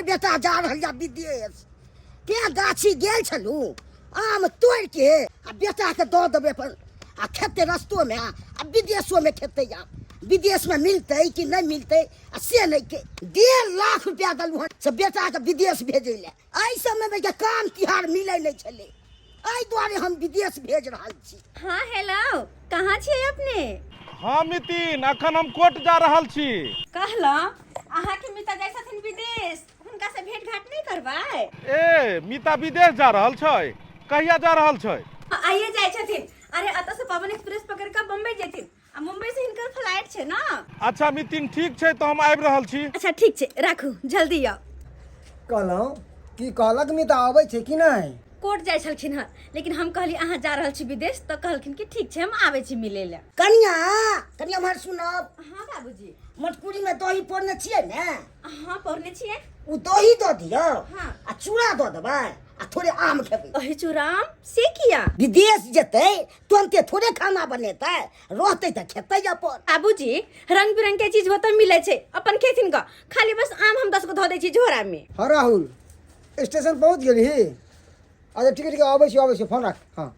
बेटा जा रहा विदेश के गाछी गेल छलू आम तोड़ के आ बेटा के दो देबे पर आ खेते रस्तों में आ विदेशों में खेते या विदेश में मिलते कि नहीं मिलते से नहीं के 1.5 लाख रुपया दलू हन से बेटा के विदेश भेजे ले आई समय में के काम तिहार मिले नहीं छले आई द्वारे हम विदेश भेज रहा छी। हाँ हेलो कहाँ छी अपने? हाँ मितिन अखन हम कोर्ट जा रहल छी। कहला अहाँ के मिता जाय छथिन विदेश हुनका से भेंट घाट नहीं करबाय? ए मिता विदेश जा रहल छै कहिया जा रहल छै? आइए जाय छथिन। अरे अत से पवन एक्सप्रेस पकड़ के बम्बई जेथिन आ मुंबई से हिनकर फ्लाइट छै ना। अच्छा मितिन ठीक छै तो हम आबि रहल छी। अच्छा ठीक छै राखू जल्दी आओ। कहलौं कि कहलक मिता आबै छै कि नहीं? कोर्ट जाय छलखिन हन लेकिन हम कहली अहाँ जा रहल छी विदेश तो कहलखिन कि ठीक छै हम आबै छी मिलै ले। कन्या कन्या हमर सुनब। हाँ बाबूजी। मटकुरी में दही पौरने छियै ने? हाँ पौरने छियै। उ दही दो दियो हाँ। आ चूड़ा दो देबै आ थोड़े आम खेबै। दही चूड़ाम से किया? विदेश जेतै तुरंते थोड़े खाना बनेतै रहतै त खेतै अपन। बाबूजी रंग बिरंग के चीज होता मिले छै अपन खेथिन का खाली बस आम हम 10 को धो दै छी झोरा में। हाँ राहुल स्टेशन पहुंच गेली? अच्छा ठीक है आबै छी फोन रख। हाँ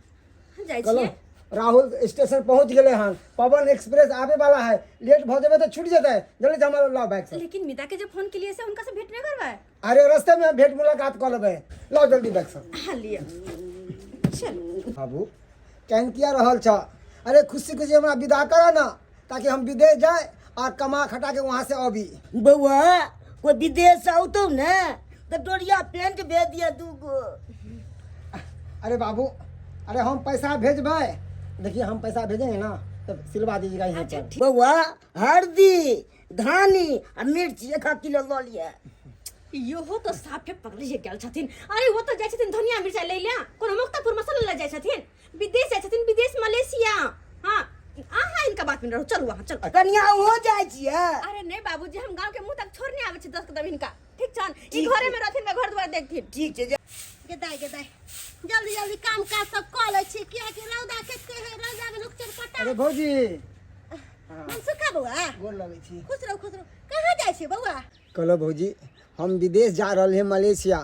जाय कहलौं छियै। राहुल स्टेशन पहुंच गेले हन पवन एक्सप्रेस आवे वाला है लेट भ जेबे तो छूट जेतै जल्दी हमरा ला बैग से। लेकिन मिता के जो फोन के लिए से उनका से भेंट नहीं करवाए? अरे रास्ते में भेंट मुलाकात कर लेबै ला जल्दी बैग से। हाँ लिया चलो। बाबू केहन किया रहल छ? अरे खुशी खुशी हमरा विदा करा ना ताकि हम विदेश जाए और कमा खटा के वहां से आबी। बउआ कोई विदेश आउतो ने तो डोरिया पेंट भेज दिया 2 गो। अरे बाबू अरे हम पैसा भेजबै देखिए हम पैसा भेजेंगे ना तो सिलवा दीजिएगा यहाँ पर। बउआ हल्दी धानी आ मिर्ची 1 किलो लो लिया। यो हो तो साफे पकड़िए गेल छथिन। अरे वो तो जाय छथिन धनिया मिर्चा ले लिया कोनो मुक्तापुर मसाला ले जाय छथिन विदेश जाय छथिन विदेश मलेशिया। हाँ आहा इनका बात में रहो चलू वहां चल। कन्या हो जाय छियै। अरे नहीं बाबूजी हम गांव के मुंह तक छोड़ने आवे छी 10 कदम इनका ठीक छन ई घरे में रहथिन घर द्वार देखथिन। ठीक छै गेदाई जल्दी जल्दी काम काज सब कऽ लै छी किया कि रौदा कते है रौदा में लोग चरपटा। अरे भौजी हम सुखा बउआ गोर लगै छी। खुश रहो कहाँ जाय छी बउआ? कहलो भौजी हम विदेश जा रहल है मलेशिया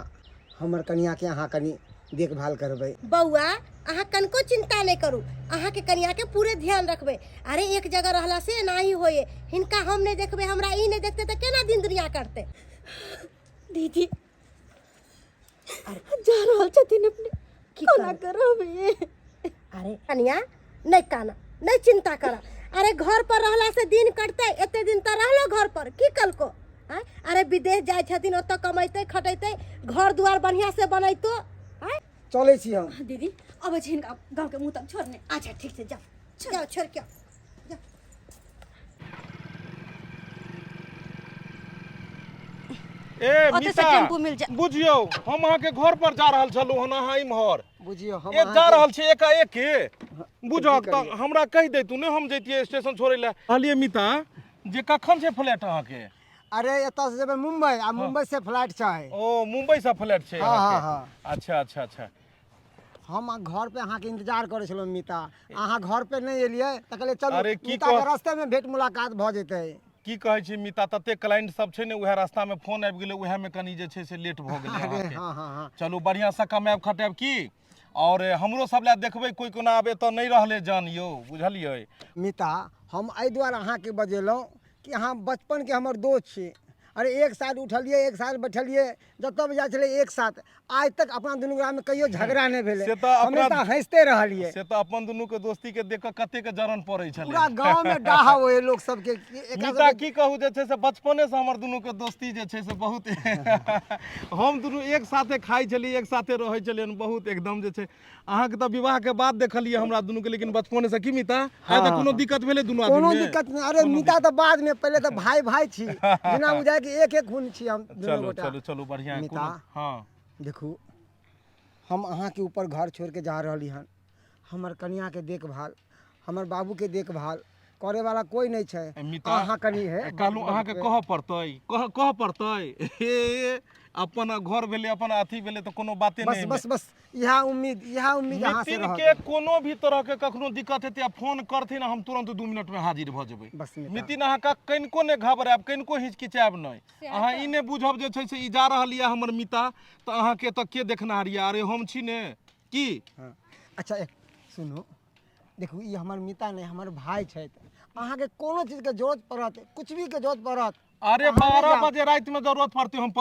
हमर कन्या के अहाँ कनी देखभाल करबै। बउआ अहाँ कनको चिंता नहीं करू अहाँ के कन्या के पूरे ध्यान रखबै। अरे एक जगह रहला से नाही होए हिनका हम नहीं देखबै हमरा ई नहीं देखते तो केना दिन दुनिया करते। दीदी जा रहल छथिन अपने कोना करबे? अरे कन्या नहीं काना नहीं चिंता करा। अरे घर पर रहला से दिन कटते एते दिन तो रहलो घर पर की कल को। अरे विदेश जाय छथिन ओत कमैते खटैते घर दुआर बढ़िया से बनैतो। चलै छी हम। दीदी अब छै इनका गांव के मुंह तक छोड़ने। अच्छा ठीक से जाओ छोड़ के ए ओतऽ से मिता टेम्पू मिल जा। बुझियो हम अहाँ के घर पर जा रहल छलू हन अहाँ इम्हर बुझियो हम एक जा रहल छी एकाएक के बुझक त हमरा कहि दे तू ने हम जैतिए स्टेशन छोड़े ले। कहलिए मिता जे कखन से फ्लैट अहाँ के? अरे एतऽ से जेबै मुंबई आ मुंबई से फ्लाइट छै। ओ मुंबई से फ्लैट छै हाँ, अहाँ के? हाँ। अच्छा अच्छा अच्छा हम घर पे अहाँ के इंतजार करे छलौ मिता अहाँ घर पे नहीं एलिए त कहले चलू अरे की मिता के रास्ते में भेंट मुलाकात भ जेतै। की कहै छी मिता तते क्लाइंट सब छै ने उहे रास्ता में फोन आबि गेलै उहे में कनी जे छै से लेट भ गेलै अरे अहाँ के। हाँ हाँ हाँ चलू बढ़िया से कमाएब खटाएब की और हमरो सब ला देखबै कोई कोना आबे त नहीं रहले जान यो बुझलियै। मिता हम एहि दुआरे अहाँ के बजेलहुँ कि अहाँ बचपन के हमर दोस्त छी। अरे एक साथ उठलिए एक साथ बैठलिए जतऽ भी जाइ छलै एक साथ आज तक अपना दुनू ग्राम में कहियो झगड़ा नहीं भेलै से तऽ अपना- हमेशा हंसते रहलिए। से तो अपन दुनू के दोस्ती के देख के कते के जरन पड़ै छलै। पूरा गांव में डाहा होए लोग सबके मिता की कहू जे छै से बचपने से हमर दुनू के दोस्ती जे छै से बहुत हम दुनू एक साथे खाइ छली एक साथे रहै छलियन बहुत एकदम जे छै अहाँ के त विवाह के बाद देखलिए हमरा दुनू के लेकिन बचपने से की मिता आइ त कोनो दिक्कत भेलै दुनू आदमी में? कोनो दिक्कत नहीं। अरे मिता तो बाद में पहले तो भाई भाई छी बिना बुझाए कि एक एक खून छी हम दोनों चलो गोटा। चलो चलो बढ़िया है मिता। कोनो हां देखू हम अहाँ के ऊपर घर छोड़ के जा रही हन हमर कन्या के देखभाल हमर बाबू के देखभाल करे वाला कोई नहीं छै। मिता अहाँ कनी है कहलहुँ अहाँके कहऽ पड़तै हे अपन घर भेलै अपन अथी भेलै तऽ कोनो बाते बस नहीं बस बस यह उम्मीद यहाँ से नितिन रह के कोनो भी तरह के कखनो दिक्कत हेतै आ फोन करथिन हम तुरंत 2 मिनट में हाजिर भऽ जेबै। बस मिता। नितिन अहाँ कनिको नहि घबरायब कनिको हिचकिचायब नहि अहाँ ई नहि बुझब जे छै से ई जा रहल यऽ हमर मिता तऽ अहाँके तऽ के देखनार यऽ अरे हम छी ने की। हाँ। अच्छा एक सुनू देखू ई हमर मिता नहीं हमर भाई छै। अहाँके कोनो चीज के जरूरत पड़त कुछ भी के जरूरत पड़त अरे 12 बजे रात में जरूरत पड़ते हम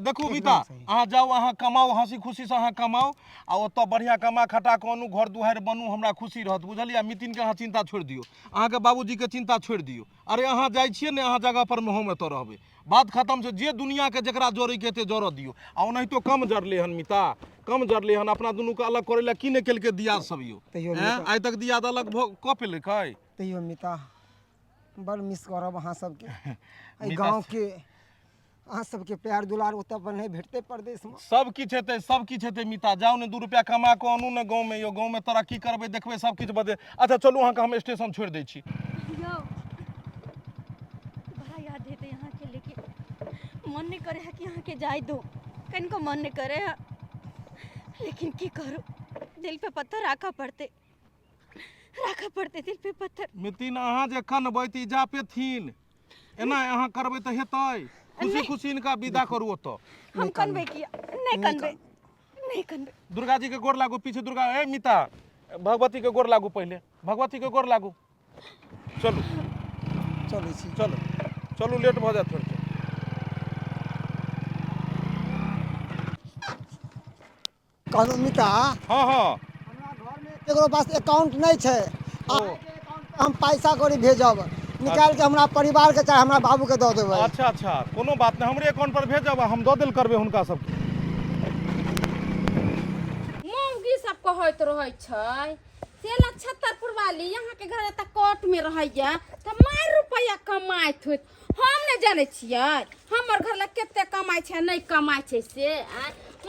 देखू मिता अहाँ जाओ अहाँ कमाओ हंसी खुशी से अहाँ कमाओ आ ओतऽ बढ़िया कमा खटा के आनू घर दुआरि बनू हमरा खुशी रहत बुझलियै। मितिन के अहाँ चिंता छोड़ि दियौ अहाँके बाबूजी के चिंता छोड़ि दियौ अरे अहाँ जाइ छियै ने अहाँ जगह पर में हम एतऽ रहबै बात खत्म छै। जे दुनिया के जकरा जोड़े के हेतै जोड़ दियौ आ ओनाहितो कम जरले हन मिता कम जरले हन अपना दुनू के अलग करे ला की ने केलकै दियाद सब यो आइ तक दियाद अलग कऽ पेलकै तैयो मिता बड़ मिस करब अहाँ सबके गाँव के अहाँ सबके प्यार दुलार ओतऽ पर नहीं भेटते परदेश में सब किछ हेतै मिता जाओ ने 2 रुपया कमा के आनू ने गाँव में यो गाँव में तरक्की करबै देखबै सब किछ बदे। अच्छा चलू अहाँके हम स्टेशन छोड़ि दै छी। यो बड़ा याद है यहाँ के लेकिन मन नहीं करे है कि यहाँ के जाए दो कनको मन नहीं करे है लेकिन की करूँ दिल पे पत्थर राखा पड़ते दिल पे पत्थर। मितिन अहाँ जे कनबै तऽ जा पेथिन एना अहाँ करबै तऽ हेतै खुशी खुशी इनका विदा करू ओतऽ। हम कनबे किया नहीं कनबे दुर्गा जी के गोर लागू पीछे दुर्गा ए मिता भगवती के गोर लागू पहले भगवती के गोर लागू चलू चलै छी चलू लेट भऽ जायत थोड़े। कहलू मिता हाँ हमरा घर में केकरो पास अकाउंट नहीं छै अहाँके अकाउंट पे हम पैसा कौड़ी भेजब निकाल के हमरा परिवार के चाहे हमरा बाबू के दऽ देबै। अच्छा कोनो बात नहीं हमरे अकाउंट पर भेजब हम दऽ देल करबै हुनका सबके। मौगी सब कहैत रहै छै से नक्षत्रपुर वाली यहाँ के घर तक कोर्ट में रहैया तऽ मार रुपया कमाइत होत हम नहीं जाने छियै हमर घर ला केते कमाई छै नहीं कमाई छै से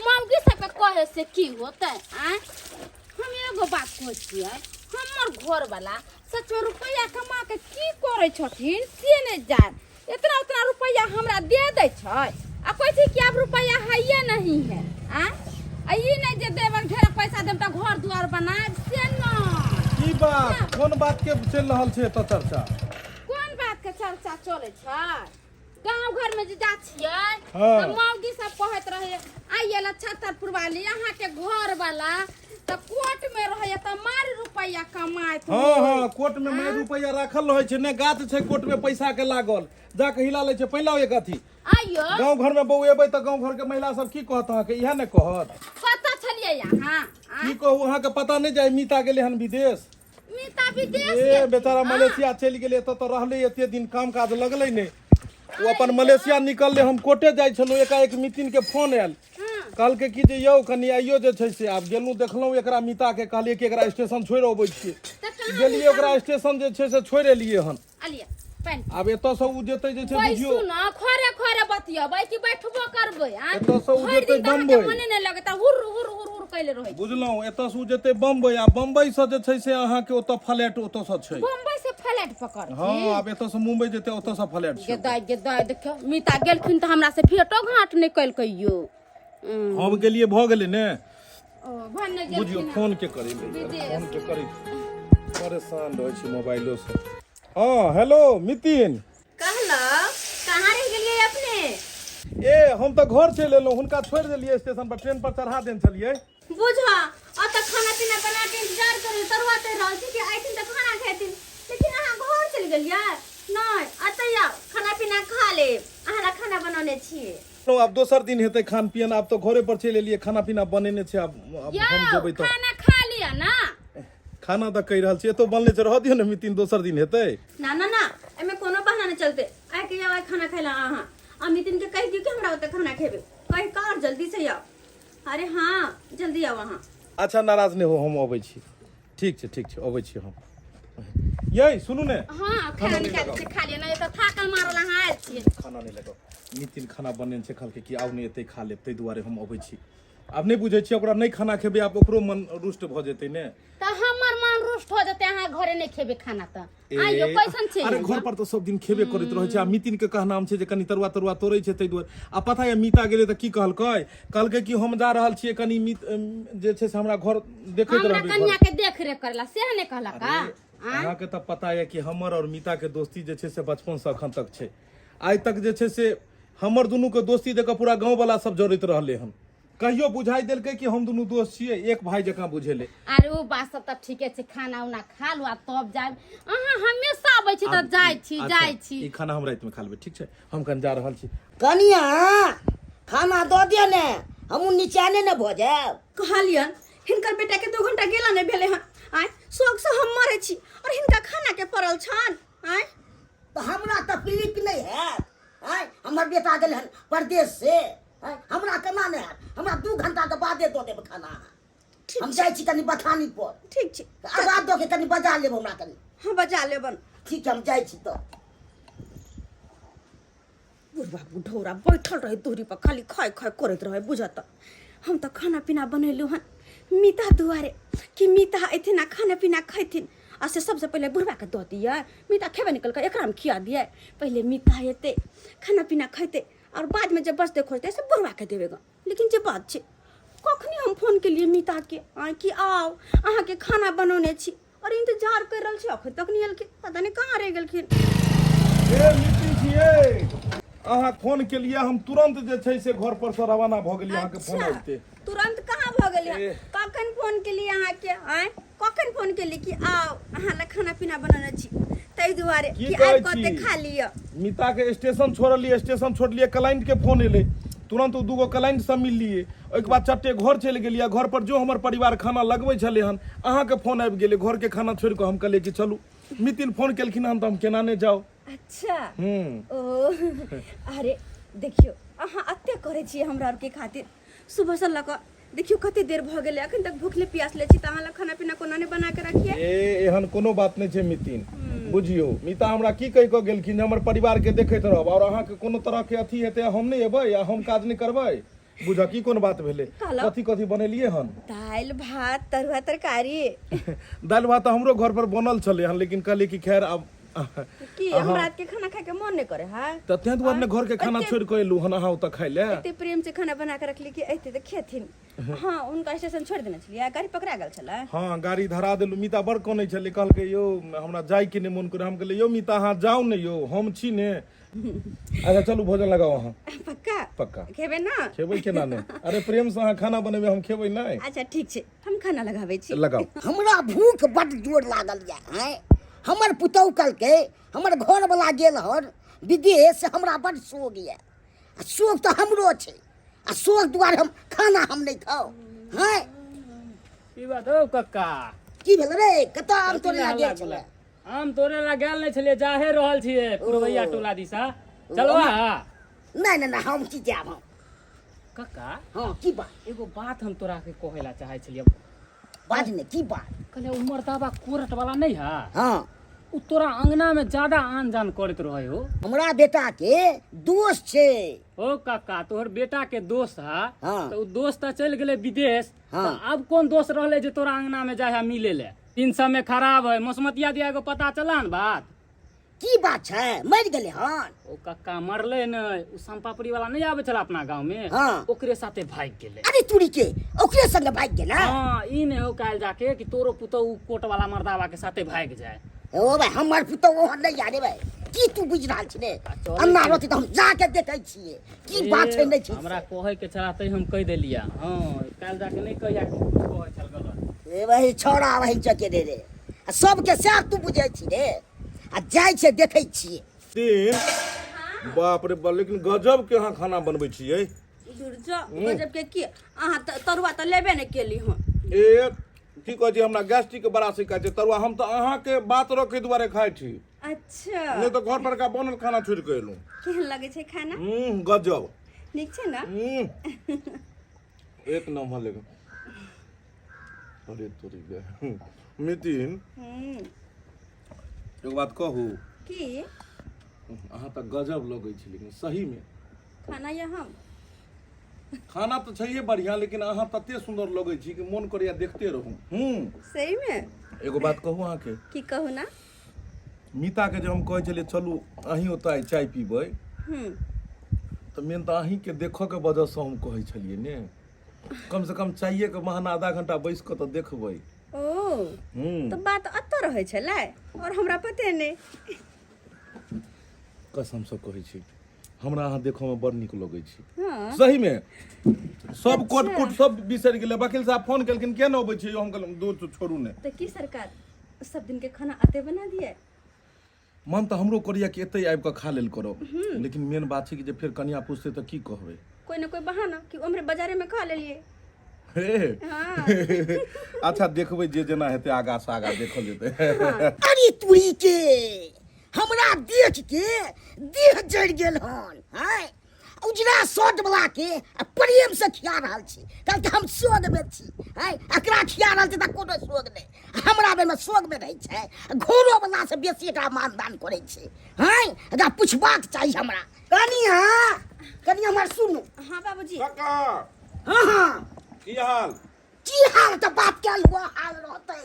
मौगी सब के कहे से की होतै हम एगो बात कहै छियै हमर घर वाला सच में रुपया कमा के की करे छथिन से नहीं जान इतना रुपया हमरा दे दै छै आ कहै छै कि अब रुपया है नहीं है ई नहीं जे देबन ढेर पैसा देब त घर दुआर बनाएब से न की बात कोन बात के चल रहल छै एतऽ चर्चा कोन बात के चर्चा चले छै गांव घर में जे जा छियै हाँ। त मौगी सब कहत रहे आइए छतरपुर वाली यहाँ के घर वाला त कोर्ट में रहे त मार रुपया कमाइत हाँ कोर्ट में मारि रुपया राखल रहै छै ने गाछ छै कोर्ट में पैसा के लागल जाके हिला लै छै पहिला एक अथी आइयो गांव घर में बौएबै तऽ गांव घर के महिला सब की कहत अहाँके इएह ने कहत पता छलिए यहाँ की कहू अहाँके पता नहीं जाय मीता गेलै हन विदेश मीता विदेश ए बेचारा मलेशिया चलि गेलै एतऽ तऽ रहलै एते दिन काम काज लगलै ने वो अपन मलेशिया निकलले हम कोर्टे जाइ छलहुँ एकाएक मितिन के फोन आयल कहलकै कि जे यौ कनि आइयो जे छै से आब गेलहुँ देखलहुँ एकरा मीता के कहलियै कि एकरा स्टेशन छोड़ि अबै छियै गेलियै ओकरा स्टेशन जे छै से छोड़ि एलियै हन आलिया पेन आब एतऽ से उ जेतै जे छै बुझियो बैसू ना खोरे बतियबै कि बैठबो करबै एतऽ से उ जेतै बम्बई मने नहि लगता हुर कैले रहै बुझलहुँ एतऽ से उ जेतै बम्बई आ बम्बई से जे छै से अहाँके ओतऽ फ्लैट ओतऽ से छै बम्बई से फ्लैट पकड़ हाँ आब एतऽ से मुंबई जेतै ओतऽ से फ्लैट छै गेदाय देखियो मीता गेलखिन तऽ हमरा से भेटो घाट नहि कल कहियो हम गेलियै भऽ गेलै ने भने बुझियो गेलखिन फोन के करी फोन के करी परेशान रहै छी मोबाइलो से। हाँ हेलो मितिन कहलो कहाँ रह गेलिए अपने ए हम तऽ घर चलि एलहुँ हुनका छोड़ि देलियै स्टेशन पर ट्रेन पर चढ़ा देने छलियै बुझा अत खाना पीना बना के इंतजार करे तरुआ ते रहल छी कि आइथिन त खाना खेथिन लेकिन अहाँ घर चल गेलियै नहीं अतैया खाना पीना खा ले अहाँ खाना बनाने छियै तो अब दोसर दिन हेतै खान पियन आब तो घरे पर चलि एलियै खाना पीना बनेने छै अब हम जेबै तऽ खाना खा लिया ना खाना तऽ कहि रहल छी एतो बनले छै रह दियौ ने मितिन दोसर दिन हेतै ना एमे कोनो बहाना नहीं चलते आइ के आइ खाना खैला अहाँ अमितिन के कहि दियौ कि हमरा ओते खाना खेबे कहि कर जल्दी से आओ अरे हाँ जल्दी आओ अहाँ अच्छा नाराज नहीं हो हम अबै छी ठीक छै अबै छी हम यही सुनू ने हां खाना निकाल के खा लिया ना त थाकल मारल अहाँ आयल छियै खाना नहीं लगाओ मितिन खाना बनेने छै कहलकै कि आउ ने एतै खा लेब ताहि दुआरे हम अबै छी आब नहीं बुझै छी ओकरा नहीं खाना खेबै आब ओकरो मन रुष्ट भऽ जेतै ने त हमर मन रुष्ट अस्त हो जाते अहाँ घरे नहीं खेबे खाना त आइयो कैसन छे अरे घर पर तो सब दिन खेबे करैत रहै छै आ मितिन के कहनाम छै जे कनी तरुआ तरुआ तोड़ै छै तै दुआरे आ पता है मीता गेलै त की कहलकै कि हम जा रहल छियै कनी जे छै से हमरा घर देखैत हमरा रहबै कन्या के देख रेख करला से ने कहला का अहाँ के त पता है कि हमर और मीता के दोस्ती जे छै से बचपन से अखन तक छै आइ तक जे छै से हमर दुनू के दोस्ती देख पूरा गांव वाला सब जोड़ैत रहले हन कहियो बुझाई देलकै कि हम दुनू दोस्त छियै एक भाई जकां बुझेले अरे वो बात सब त ठीके छै खाना उना खा लू आ तब जाब अहाँ हमेशा आबै छी त जाइ छी ई खाना हम रात में खा लेबै ठीक छै हम कन जा रहल छी कनिया खाना दऽ दिया ने हम नीचाने ने भऽ जायब कहलियन हिनकर बेटा के 2 घंटा गेला नहीं भेले हन आय शौक से हम मरे छी और हिनका खाना के पड़ल छन आय तो हमरा तो पीलिक नहीं है आय हमर बेटा गेल हन परदेश से आय हमरा केना नहीं है हमरा 2 घंटा के बादे दऽ देब खाना हम जाइ छी कनी बथानी पर ठीक छै आवाज दऽ के कनी बजा लेब हमरा कनी हां बजा लेबन ठीक है हम जाइ छी तो बुढ़वा बुढ़ौरा बैठल रहे दूरी पर खाली खाय खाय करत रहे बुझत हम तो खाना पीना बनैलु हन मीता दुआरे कि मीता एथिन आ खाना पीना खैथिन आ से सबसे पहले बुढ़वा के दऽ दिया मीता खेबे निकल के एकरा में खिया दिए पहले मीता एते खाना पीना खैते और बाद में जब बचते खोजते से बुढ़वा के देवेगा लेकिन जे बात छै कखनी हम फोन के लिए मीता के कि आओ अहाँ के खाना बनौने छी और इंतजार कर रहल छी अखन तक नहीं एलखिन पता नहीं कहाँ रह गेलखिन ए मिटिंग छियै अहाँ फोन के लिए हम तुरंत जे छै से घर पर से रवाना भ गेलियै अहाँ के फोन आते तुरंत कहाँ भ गेलियै कखन फोन के लिए अहाँ के आय कखन फोन के लिए कि आओ अहाँ ला खाना पीना बनाने छी तै दुआरे कि आइ कते खा लियो मीता के स्टेशन छोड़लिए क्लाइंट के फोन एले तुरंत उ दूगो क्लाइंट से मिल लिए ओइके बाद चट्टे घर चलि गेलिए घर पर जो हमर परिवार खाना लगबै छले हन अहाँ के फोन आबि गेलै घर के खाना छोड़ के हम कहलिए कि चलू मितिन फोन केलखिन हन त हम केना ने जाओ अच्छा ओ अरे देखियो अहाँ अत्ते करे छी हमरा और के खातिर सुबह से लक देखियो कते देर भ गेले अखन तक भूखले प्यासले छी त अहाँ ला खाना पीना कोना ने बना के रखिए ए एहन कोनो बात नहीं छै मितिन बुझियो मीता हमरा की कहि क गेलखिन हमर परिवार के देखैत रहब और अहाँ के कोनो तरह के अथी हेतै हम नहीं एबै या हम काज नहीं करबै बुझा की कोन बात भेलै कथी कथी बनेलिए हन दाल भात तरुआ तरकारी दाल भात हमरो घर पर बनल छले हन लेकिन कहली कि खैर अब की हम रात के खाना खाए के मन नहीं करे हां त तें दुआरे ने घर के खाना छोड़ के एलू हन अहाँ त खाइ ले एते प्रेम से खाना बना के रखली कि एते त खेथिन हां उनका स्टेशन छोड़ देने छलिए गाड़ी पकड़ा गेल छला हां गाड़ी धरा देलू मीता बड़ कोनै छले कहलकै यौ हमरा जाय के ने मन करे हम कहले यौ मीता अहाँ जाऊ ने यौ हम छी ने अच्छा चलू भोजन लगाओ अहाँ पक्का खेबे ना खेबै केना ने अरे प्रेम से अहाँ खाना बनेबै हम खेबै नहीं अच्छा ठीक छै हम खाना लगाबै छी लगाओ हमरा भूख बड़ जोर लागल या हमर पुतौ कल के हमर घर वाला गेल हन विदेश हमरा बड़ शोक या शोक तो हमरो छै आ शोक द्वारे हम खाना हम नहीं खाओ हैं की बात हो कक्का की भेल रे कत आम तोड़े ला गेल छले आम तोड़े ला गेल नहीं छलिए जाहे रहल छिए पुरवैया टोला दिशा चलवा नहीं नहीं हम की जाब हम कक्का हां की बात एगो बात हम तोरा के कहेला चाहे छलिए बात ने की बात कहले उमर दावा कोरट वाला नहीं है हां उ तोरा अंगना में ज्यादा आन जान करत रहे हो हमरा बेटा के दोस्त छै ओ काका तोहर बेटा के दोस्त है हाँ। तो उ दोस्त चल गेले विदेश हाँ। तो अब कौन दोस्त रहले जे तोरा अंगना में जाए मिले ले 3 समय खराब है मौसमतिया दिया को पता चला न बात की बात छै मर गेले हन ओ कक्का मरले नहीं उ संपापुरी वाला नहीं आवे छला अपना गांव में हाँ। ओकरे साथे भाग गेले अरे तुरी के ओकरे संग भाग गेला हां ई ने हो काल जाके कि तोरो पुतो उ कोट वाला मर्दावा के साथे भाग जाए ओ भाई हमर पुतो ओहन नहीं जाने भाई की तू बुझ रहल छी ने अन्ना रोती तो हम जाके देखै छियै की बात छै नहीं छी हमरा कहे के छला तै हम कह देलिया हां काल जाके नहीं कहिया कि कहे चल गलत ए भाई छोड़ा भाई चके दे रे आ सब के साथ तू बुझै छी रे आ जाय छै देखै छियै तीन बाप रे बाप लेकिन गजब के अहाँ खाना बनबै छियै दुर्जा गजब के की अहाँ तरुआ त लेबे नहीं केली हन ए की कहै छी हमरा गैस्ट्रिक के बड़ा शिकायत छै तरुआ हम तो अहाँ के बात रखे दुआरे खाइ छी अच्छा नहीं तो घर पर का बनल खाना छोड़ के एलू केहन लगे छै खाना गजब नीक छै ना एक नंबर लेकिन अरे तोरी गे मितिन एक बात कहू की अहाँ तो गजब लगै छी लेकिन सही में खाना या हम खाना तो चाहिए बढ़िया, लेकिन अहाँ तते सुंदर लगे छी कि मन करैया देखते रहूं। सही में एगो बात कहूँ अहाँ के, की कहू ना। मीता के जब हम कहै छलियै चलू अहीं ओतय चाय पीबै, तो मेन तो अहीं के देखऽ के वजह से हम कहै छलियै ने, कम से कम चाहिए के बहाना आधा घंटा बैस के तो देखबै। ओ तो बात अत्तो रहै छलै और हमरा पते नहीं। कसम से कहै छी, हमरा अहाँ देखऽ में बड़ नीक लगै छी। हाँ। सही में सब कोट कोट सब बिसरि गेलै। वकील साहब फोन केलखिन किया न अबै छी, हम कहलहुँ दूर छोड़ू ने। तो की सरकार सब दिन के खाना अते बना दिए? मन तो हमरो करैया कि एतै आबि कऽ खा लेल करब, लेकिन मेन बात छै कि जे फेर कनिया पूछतै तऽ की कहबै। कोई ना कोई बहाना कि उम्र बाजारे में खा लेलिए। हे हाँ। अच्छा देखबै जे जेना हेतै आगा से आगा देखल जेतै। अरे तुरी के हमरा देख के देह जड़ गेल हन। हैं उजरा शर्ट वाला के प्रेम से खिया रहल छी, कहल हम सोग में छी। हैं एकरा खिया रहल छी त कोनो सोग नहीं, हमरा बेर में सोग में रहै छै। घोरो वाला से बेसी एकरा मानदान करै छै। हैं एकरा पुछबाक चाही हमरा। कनिया कनिया हमर सुनू। हाँ बाबूजी। काका हाँ हाँ की हाल? की हाल तो बात कैल हुआ हाल रहतै।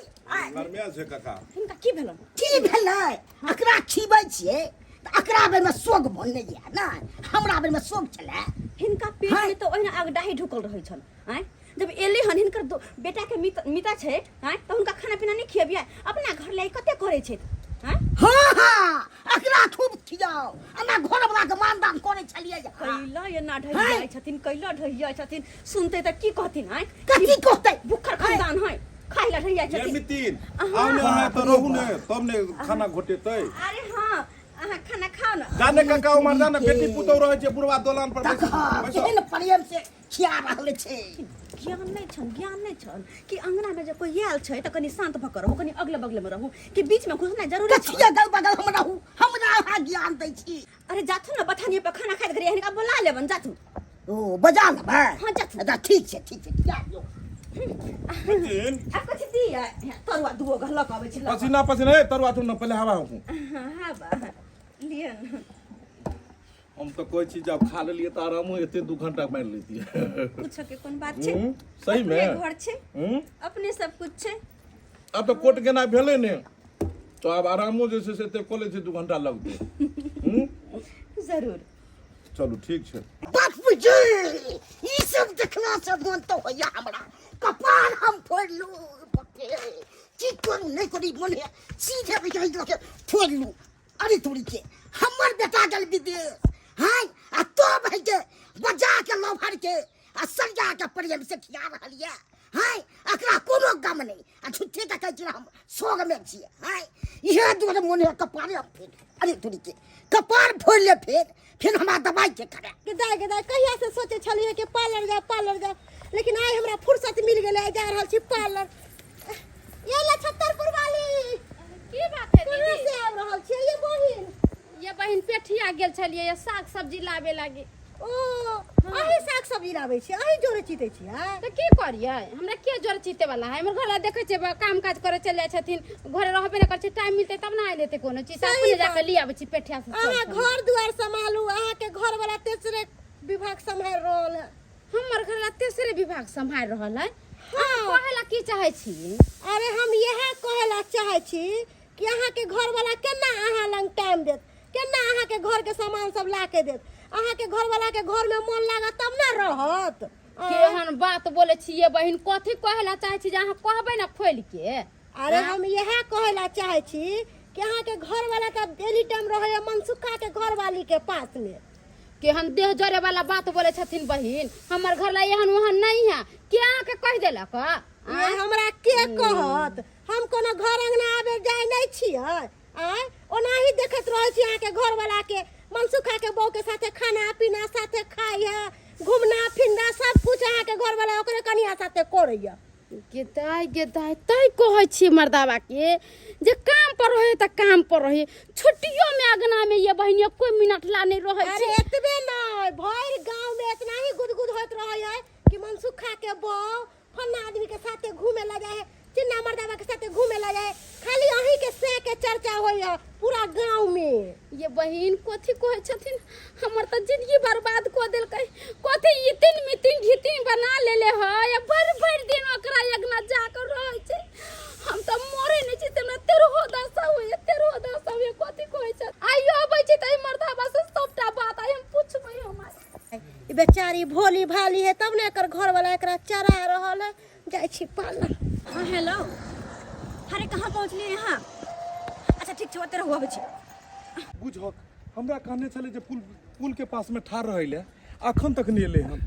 नरमिया छै काका। इनका की भेलो? की भेलै? एकरा खिबै छियै त एकरा बेर में सोग बनलै या ना, हमरा बेर में सोग छलै। हिनका पेट में तो ओहिना आगडाही ढुकल रहै छन। हैं जब एले हन हिनकर बेटा के मिता छै, हैं त हुनका खाना पीना नहीं खियबिया, अपना घर ले कते करे छै। हैं हाँ हाँ एकरा खूब खियाओ, हमरा घर वाला के मानदान करे छलियै। कैला ये ना ढहिया छथिन, कैला ढहिया छथिन, सुनते त की कहथिन। हैं कथी कहतै? भुखर खानदान है, खाइला ढहिया ये छथिन। मितिन आउने अहाँ त रहू ने, तब ने खाना घोटेतै। अरे हाँ अहाँ खाना खाओ ना। जाने काका उमर जाने बेटी पुतौ रहै छै बुढ़वा दलान पर बैसल। केहन प्रेम से खिया रहल छै। ज्ञान नहीं छन कि अंगना में जब कोई आयल छै त कनी शांत भकर रहू, कनी अगले बगले में रहू, कि बीच में घुसना जरूरी छै। कथिया गल बगल हम रहू, हमरा अहाँ ज्ञान दै छी। अरे जाथु ना बथानिए पर खाना खाइत घरी हिनका बोला लेबन जाथु। ओ बजा लेबै? हाँ जाथु। अच्छा ठीक छै खिया दियौ। मितिन आ कथि दिया तरुआ दुगो घलक आबै छै। पसीना पसीना है तरुआ तुम न पहले हवा हो। हाँ बा लियन। हम तो कोई चीज अब खा लेलिए त आरामो एते 2 घंटा मार लेती है। पूछो के कोन बात छै? सही अपने में घर छै, अपने सब कुछ छै। अब तो कोट गेना भेले ने, तो अब आरामो जैसे से ते कॉलेज से 2 घंटा लगते। जरूर चलो ठीक छै। बापू जी ई सब देखला से मन तो होया हमरा, कपार हम फोड़ लू। बापे की करू नहीं करी मन है सीधे बिचाई के फोड़ लू। अरे तोरी के हमर बेटा गल विदेश, हैं आ तो भाई के बजा के लभर के आ सरिया के प्रेम से खिया रहलिए। हैं एकरा कोनो गम नहीं, आ झूठे के कहै छी हम सोग में छियै। हैं इहे दुआरे मन है कपारे हम फोड़। अरे तोरी के कपार फोड़ ले फिर हमरा दवाई के करे। गदाय गदाय कहिया से सोचे छलिए कि पार्लर जाओ, लेकिन आइ हमरा फुर्सत मिल गेलै, जा रहल छी पार्लर। ये ला छतरपुर वाली की बात है कहाँ दीदी? से आबि रहल छियै ये बहिन? ये बहिन पेठिया गेल छलिए, ये साग सब्जी लाबे लागी। ओ अही साग सब्जी लाबै छी, अही जोरे चीते छी। हाँ तो की करिए, हमरा के जोर चीते वाला है? हमर घर देखे छे काम काज करे चल जाय छथिन, घर रहबे न कर छे, टाइम मिलते तब ना आइ लेते कोनो चीज, सही अपने बात। जाके ले आबै छी पेठिया से। अहाँ घर दुआर संभालू, अहाँ के घर वाला तेसरे विभाग संभाल रहल है। हमर घर ला तेसरे विभाग संभाल रहल है। हाँ कहेला की चाहे छी? अरे हम यह कहेला चाहे छी कि अहाँ के घर वाला केना अहाँ लंग टाइम देत, केना अहाँ के घर के सामान सब ला के देत। अहाँ के घर वाला के घर में मन लागत तब ना रहत। केहन बात बोले छी ये बहिन, कथी कहेला चाहे छी जे अहाँ कहबे ना खोल के? अरे हम यह कहेला चाहे छी कि अहाँ के घर वाला का एनी टाइम रहे मनसुखा के घर वाली के पास में। केहन देह जरे वाला बात बोले छथिन बहिन, हमर घर ला एहन वहन नहीं है। के अहाँ के कह देलक? ये हमरा के कहत? हम कोनो घर अंगना आबे जाय नहीं छियै। आय ओनाही देखत रहे छी अहाँ के घर वाला के मनसुखा के बहू के साथे खाना पीना साथे खाई है, घूमना फिरना सब कुछ अहाँ के घर वाला ओकरे कनिया साथे करैया। गेदाय तै कहै छी मर्दावा के जे काम पर रहे त काम पर रहे, छुट्टियों में अगना में ये बहिनिया कोई मिनट ला नहीं रहे अरे छी। एतबे नहीं, भर गांव में इतना ही गुदगुद होत रहे है कि मनसुखा के बहू फन्ना आदमी के साथे घूमे ला जाए, चिन्ना मर्दावा के साथे घूमे ला जाए, खाली अही के से के चर्चा होय है पूरा गांव में। ये बहिन कथी कहै छथिन, हमर त जिंदगी बर्बाद क देलकै। कथी इतिन मितिन निभा ली है तब ने एकर घर वाला एकरा चरा रहल है जाय छी पार्लर। हाँ हेलो, अरे कहाँ पहुँचलिए यहाँ? अच्छा ठीक छै, ओते रहू अबै छी। बुझक हमरा कहने चले जे पुल के पास में ठाड़ रहिले अखन तक नहीं एले हम।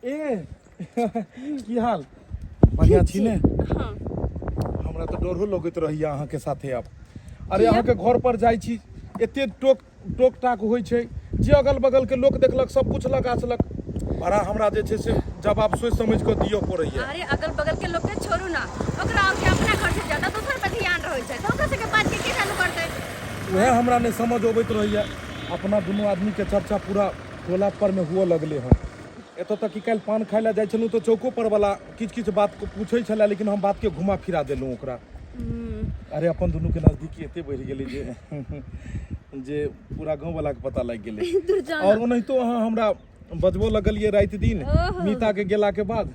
ए की हाल? बढ़िया छी ने? हाँ हमरा तो डरो लगैत रहिया अहाँ के साथे अब। अरे अहाँ के घर पर जाई छी एते टोक टाक होइ छै जे अगल बगल के लोग देखलक सब पूछलक आछलक बड़ा हमरा जे छै से जवाब सोच समझ के दियो पड़ैया। अरे अगल बगल के लोग के छोड़ू ना, ओकरा और के अपना घर से ज्यादा दूसर पे ध्यान रहै छै तो ओकरा से के बात के चालू करतै? वह हमरा नहीं समझ अबैत रहिया। अपना दोनों आदमी के चर्चा पूरा टोला पर में हुआ लगले हैं। एतो तक कि कल पान खाय ला जाय छलू तो चौको पर वाला किछ बात को पूछे छला लेकिन हम बात के घुमा फिरा देलू ओकरा। अरे अपन दोनों के नजदीकी एते बढ़ गेलै जे पूरा गांव वाला के पता लग गेलै। और ओनहि तो अहाँ हमरा बजबो लगलिए रात दिन मीता के गेला के बाद।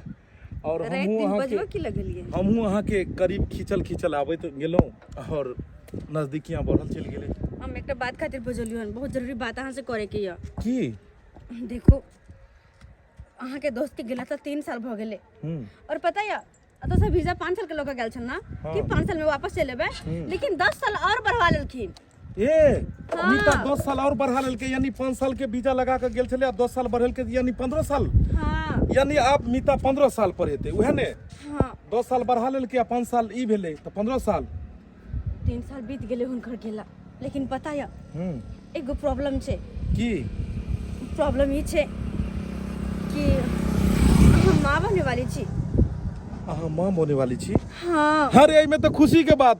और हमहू अहाँ के करीब खींचल आबैत गेलौं और नजदीकियां बढ़ल चल गेलै। हम एकटा बात खातिर बजलियो हन, बहुत जरूरी बात अहाँ से करे के य। की? देखो अहाँ के दोस्त के गेला त 3 साल भ गेले और पता या तो से वीजा 5 साल के लोग गेल छन ना कि 5 साल में वापस चले लेबे, लेकिन 10 साल और बढ़वा लेलखिन। मीता 10 साल और बढ़ा लेलके यानी 5 साल के वीजा लगा के गेल छले 10 साल बढ़ल के यानी 15 साल। हाँ यानी आप मीता 15 साल पर हेते उहे ने? हाँ 10 साल बढ़ा लेलके आ 5 साल ई भेले तो 15 साल। 3 साल बीत गेले हुनकर गेला, लेकिन पता या एगो प्रॉब्लम छै। की प्रॉब्लम ई छै कि हम माँ बनने वाली छी। अहाँ माँ होने वाली छी? हाँ। अरे एमे तो खुशी के बात।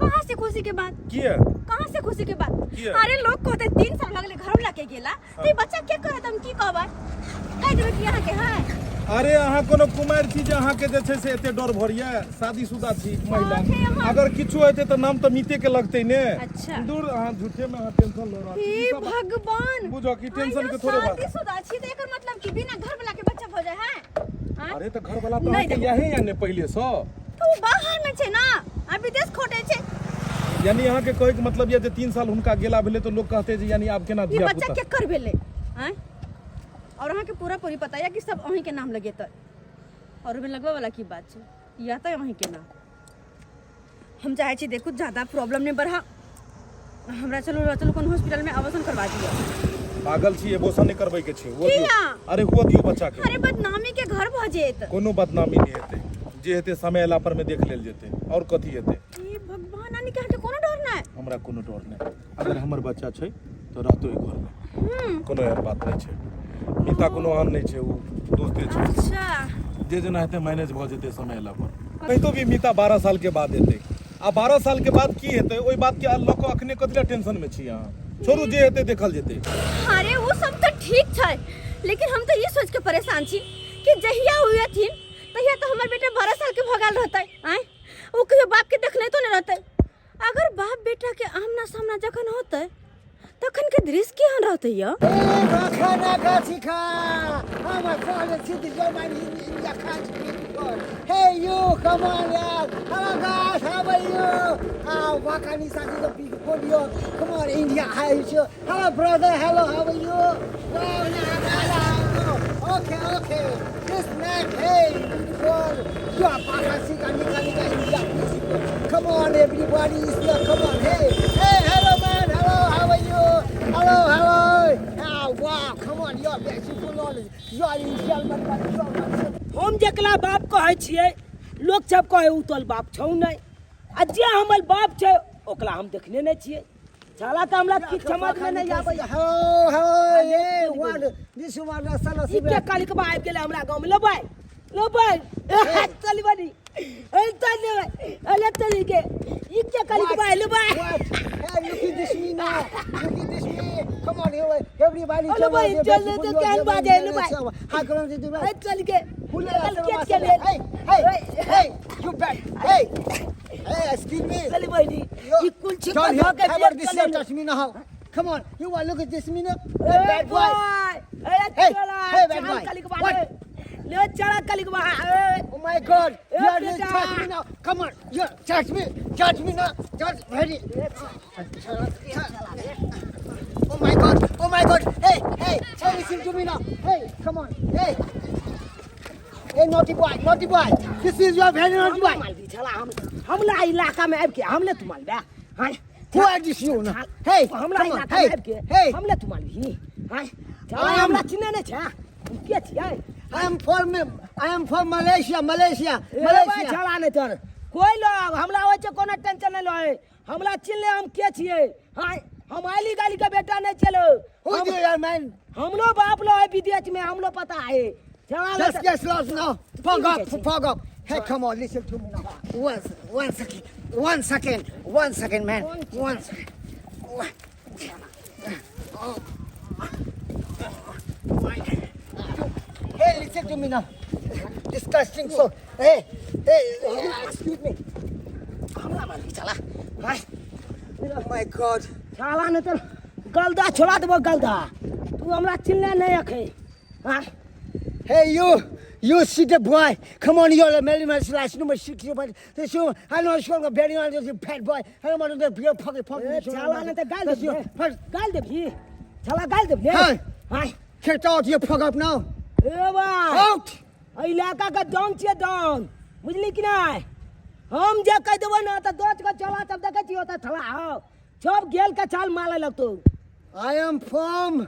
कहाँ से खुशी के बात? किया? कहाँ से खुशी के बात? किया? अरे लोग कहते 3 साल भगले घर लाके गेला तो ई बच्चा के करत हम की कहबै? कह देबै कि यहाँ के है? अरे अहाँ कोनो कुमार छी जे अहाँ के जे छै से एते डर भरिया? शादीशुदा छी महिला, अगर किछो हेते तो नाम तो मीते के लगते ने। अच्छा दूर अहाँ झूठे में अहाँ टेंशन ल रहल छी। हे भगवान, बुझो कि टेंशन के थोड़े बात। शादीशुदा छी त एकर मतलब कि बिना घर वाला के बच्चा भ जाय है? अरे तो घर वाला तो अहाँ के यही यानी पहले से तो बाहर में छै ना, आ विदेश खोटे छै। यानी अहाँ के कहे के मतलब ये जे 3 साल हुनका गेला भेले तो लोग कहते जे यानी आप केना ये दिया बच्चा के कर भेले हैं? और अहाँ के पूरा पता है कि सब अहीं के नाम लगेतै और ओमे लगवा वाला की बात छै? या त अहीं के नाम हम चाहे छी देखू ज्यादा प्रॉब्लम नहीं बढ़ा, हमरा चलो कोन हॉस्पिटल में आवासन करवा दियो। पागल छी, एबोसन नहीं करबै के छै। वो किया? अरे हुआ दियो बच्चा के। अरे बदनामी के घर भ जेत। कोनो बदनामी नहीं हेते, जे हेते समय अला पर में देख लेल जेते। और कथी हेते? ए भगवान, आनी के कोनो डर नै? हमरा कोनो डर नहीं। अगर हमर बच्चा छै तो रहतो ई घर में, कोनो एहन बात नहीं छै। मीता कोनो आन नहीं छै, वो दोस्ते छै। अच्छा जे जना हेते मैनेज भ जेते समय अला पर। कहितो भी मीता 12 साल के बाद हेते। आ 12 साल के बाद की हेते ओई बात के लोग अखने कतला टेंशन में छी अहाँ? छोड़ू, जे हेते देखल जेते। अरे वो सब तो ठीक छै, लेकिन हम तो ये सोच के परेशान छी कि जहिया हुए थी तहिया तो हमर बेटा 12 साल के भगाल रहते आए, वो कहियो बाप के देखले तो नहीं रहते। अगर बाप बेटा के आमना सामना जखन होते तखन के दृश्य केहन रहते या? खाना का सिखा हम कॉल सिटी जो my India country people. Hey you, come on yaar. Hello guys, how are you? Wakani Sati the people you. Come on India, how are you? Hello brother, hello, how are you? No. Okay. This man, hey, beautiful. You are Pakasi Nika India people. Come on everybody is here. Come on. Hey, hello man. Hello, how are you? Hello. Wow, come on, you are beautiful knowledge. You are in German, you are हम जकला बाप कहै छियै, लोग सब कहै उ तोल बाप छौ नहीं। आ जे हमर बाप छै ओकला हम देखने नहीं छियै। साला त हमरा की समझ में नहीं आबै। Hello, hey, what? This one, Salah ई के काली के आबि गेलै हमरा गांव में। लो भाई चली बनी चली के ई के काली के लो भाई। Hey, look at this me now. Come on, everybody. Hello, boy, चल तो क्या बात है? लो भाई how come you do that? चल के Hey, you back. Hey, excuse me. चली बनी ई कुल छिपा John, धो के cover this here, touch me now. Come on, you want look at this me now? Bad boy. Hey, bad boy. What? ले चला काली के Oh my God, you are बेटा। just touch me now. Come on, you touch me now. Touch, ready. Oh my God! Oh my God! Hey, hey, hey, listen to me now. Hey, come on. Hey. Hey, naughty boy, naughty boy. This is your very naughty boy. माल दी चला हमला इलाका में अब के हमले तुम्हारे बे हां Who are this you now? Hey, हमला come on. इलाका Hey, में अब के hey. हमले तुम्हारे ही हां चला I am- हमला चिन्ह ने छा के छियै I am from Malaysia, Malaysia, Malaysia Malaysia. चला ने तर कोई लोग हमला होय छै कोनो टेंशन नहीं लय हमला चिन्ह ले हम के छियै हां हम आली गाली का बेटा नहीं चलो Who is your man? हम लोग बाप लोग है विदेश में हम लोग पता है चला ले Let's get lost now. Fog up, fog up. Hey, come on, listen to me now. One second, man. One second. Hey, listen to me now. Disgusting so. Hey, excuse me. हमला मार दी चला हां Oh my God. चला ने तर गलदा छोड़ा देबो गलदा तू हमरा चिन्ह नहीं रखे हां Hey, you city boy. Come on, you're a million slash number 6. This you, I know you're a very honest pet boy. I don't want to be a pocket. चला ने तर गाल दे भी चला गाल दे Hey. हां Kicked out, you fuck up now. ए बा Out! इलाका का डॉन छे डॉन बुझली कि नहीं हम जे कह देबो ना त दोच का चला तब देखे छी होता थला आओ सब गेल का चाल माले लगतो I am from.